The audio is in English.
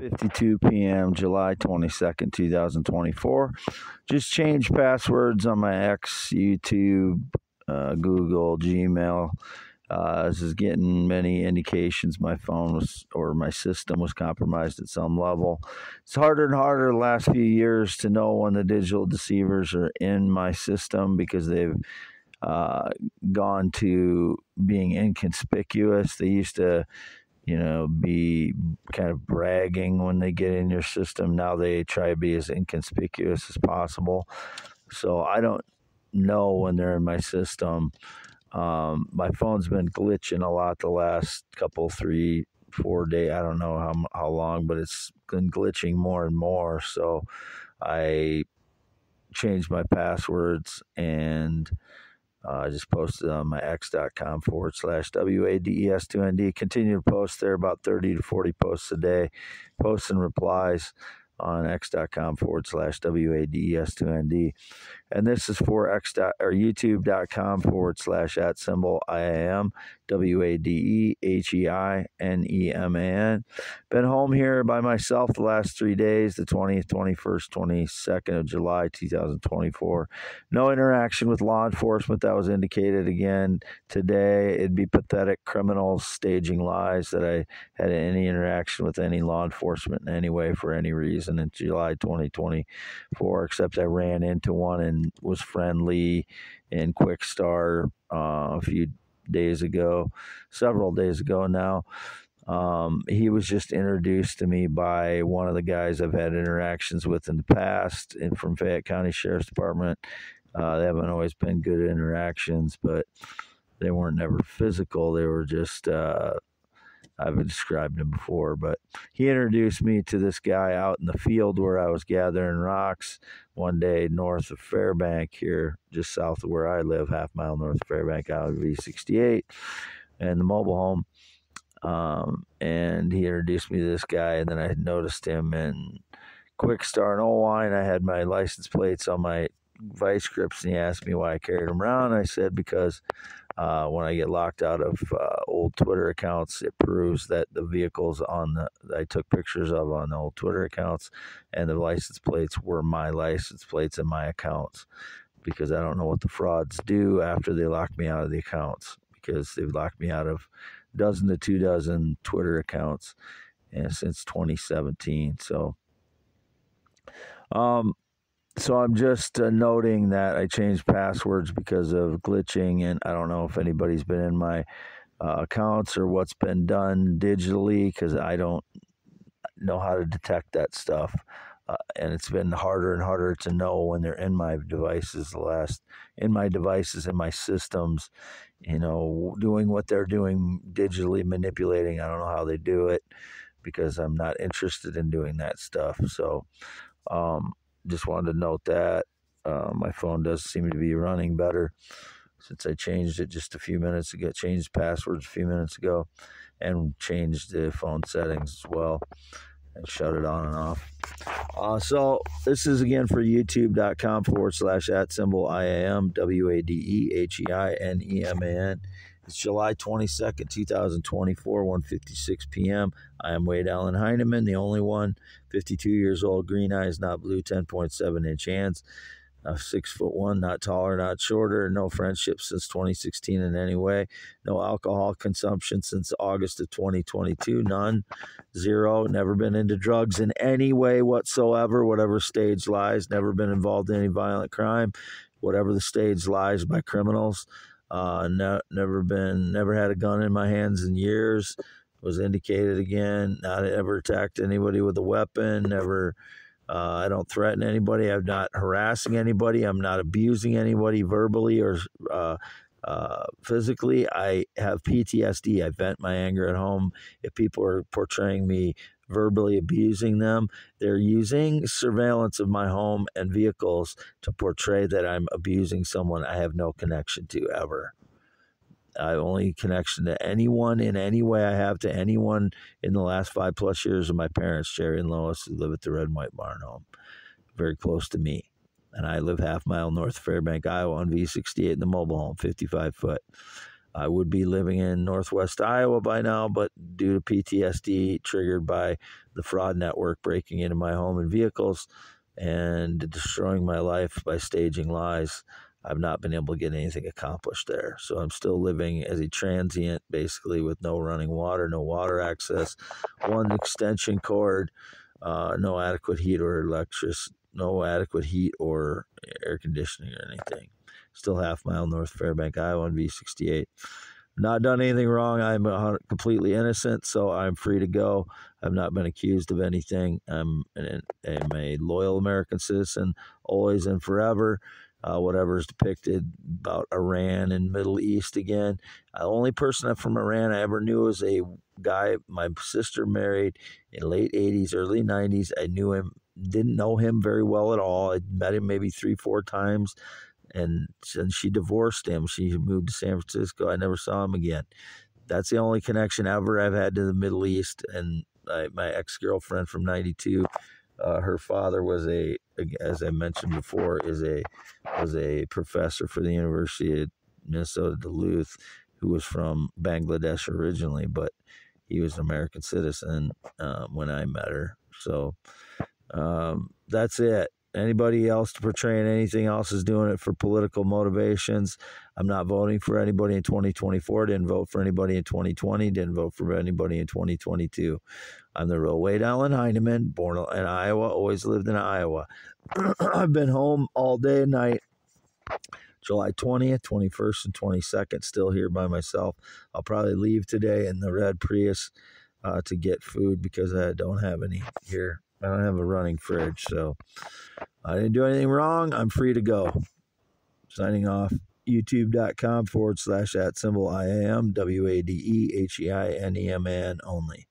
6:52 p.m., July 22nd, 2024. Just changed passwords on my X, YouTube, Google, Gmail. This is getting many indications my phone was, or my system was compromised at some level. It's harder and harder the last few years to know when the digital deceivers are in my system because they've gone to being inconspicuous. They used to be kind of bragging when they get in your system. Now they try to be as inconspicuous as possible. So I don't know when they're in my system. My phone's been glitching a lot the last couple, 3-4 days. I don't know how long, but it's been glitching more and more. So I changed my passwords and I just posted on my x.com/WADES2ND. Continue to post there, about 30 to 40 posts a day, posts and replies on x.com/WADES2ND. And this is for youtube.com/@IAM WADEHEINEMAN. Been home here by myself the last 3 days, the 20th, 21st, 22nd of July, 2024. No interaction with law enforcement. That was indicated again today. It'd be pathetic criminals staging lies that I had any interaction with any law enforcement in any way for any reason in July 2024, except I ran into one and was friendly in Quick Star several days ago now. He was just introduced to me by one of the guys I've had interactions with in the past and from Fayette County Sheriff's Department. They haven't always been good interactions, but they weren't never physical. They were just, I've described him before, but he introduced me to this guy out in the field where I was gathering rocks one day north of Fairbank here, just south of where I live, half-mile north of Fairbank out of V68 and the mobile home. And he introduced me to this guy, and then I noticed him in Quick Star and Owine. I had my license plates on my vice grips, and he asked me why I carried them around. I said because when I get locked out of old Twitter accounts, it proves that the vehicles I took pictures of on the old Twitter accounts, and the license plates were my license plates and my accounts, because I don't know what the frauds do after they lock me out of the accounts, because they've locked me out of a dozen to 2 dozen Twitter accounts since 2017. So I'm just noting that I changed passwords because of glitching, and I don't know if anybody's been in my accounts or what's been done digitally, because I don't know how to detect that stuff. And it's been harder and harder to know when they're in my devices, in my systems, doing what they're doing digitally, manipulating. I don't know how they do it because I'm not interested in doing that stuff. So, just wanted to note that my phone does seem to be running better since I changed it just a few minutes ago, changed passwords a few minutes ago, and changed the phone settings as well and shut it on and off. So this is again for youtube.com/@IAM WADEHEINEMAN. It's July 22nd, 2024, 1:56 p.m. I am Wade Allen Heineman, the only one, 52 years old, green eyes, not blue, 10.7-inch hands, 6'1", not taller, not shorter, no friendship since 2016 in any way, no alcohol consumption since August of 2022, none, 0, never been into drugs in any way whatsoever, whatever stage lies, never been involved in any violent crime, whatever the stage lies by criminals. Never had a gun in my hands in years. Was indicated again. Not ever attacked anybody with a weapon. Never. I don't threaten anybody. I'm not harassing anybody. I'm not abusing anybody verbally or physically. I have PTSD. I vent my anger at home. If people are portraying me verbally abusing them, they're using surveillance of my home and vehicles to portray that I'm abusing someone I have no connection to ever. I only connection to anyone in any way I have to anyone in the last 5+ years of my parents, Jerry and Lois, who live at the Red and White Barn home, very close to me. And I live half-mile north of Fairbank, Iowa on V68 in the mobile home, 55 foot. I would be living in Northwest Iowa by now, but due to PTSD triggered by the fraud network breaking into my home and vehicles and destroying my life by staging lies, I've not been able to get anything accomplished there. So I'm still living as a transient, basically with no running water, no water access, one extension cord, no adequate heat or no adequate heat or air conditioning or anything. Still half-mile north Fairbank, Iowa, on V68. Not done anything wrong. I'm completely innocent, so I'm free to go. I've not been accused of anything. I'm a loyal American citizen, always and forever. Whatever is depicted about Iran and Middle East again. The only person from Iran I ever knew was a guy my sister married in late 80s, early 90s. I knew him, didn't know him very well at all. I'd met him maybe 3-4 times. And she divorced him. She moved to San Francisco. I never saw him again. That's the only connection ever I've had to the Middle East. And my ex-girlfriend from '92, her father was as I mentioned before, was a professor for the University of Minnesota Duluth, who was from Bangladesh originally, but he was an American citizen when I met her. So that's it. Anybody else portraying anything else is doing it for political motivations. I'm not voting for anybody in 2024. Didn't vote for anybody in 2020. Didn't vote for anybody in 2022. I'm the real Wade Allen Heineman, born in Iowa, always lived in Iowa. I've been home all day and night. July 20th, 21st, and 22nd, still here by myself. I'll probably leave today in the red Prius to get food because I don't have any here. I don't have a running fridge, so I didn't do anything wrong. I'm free to go. Signing off. YouTube.com/@IAM WADEHEINEMAN only.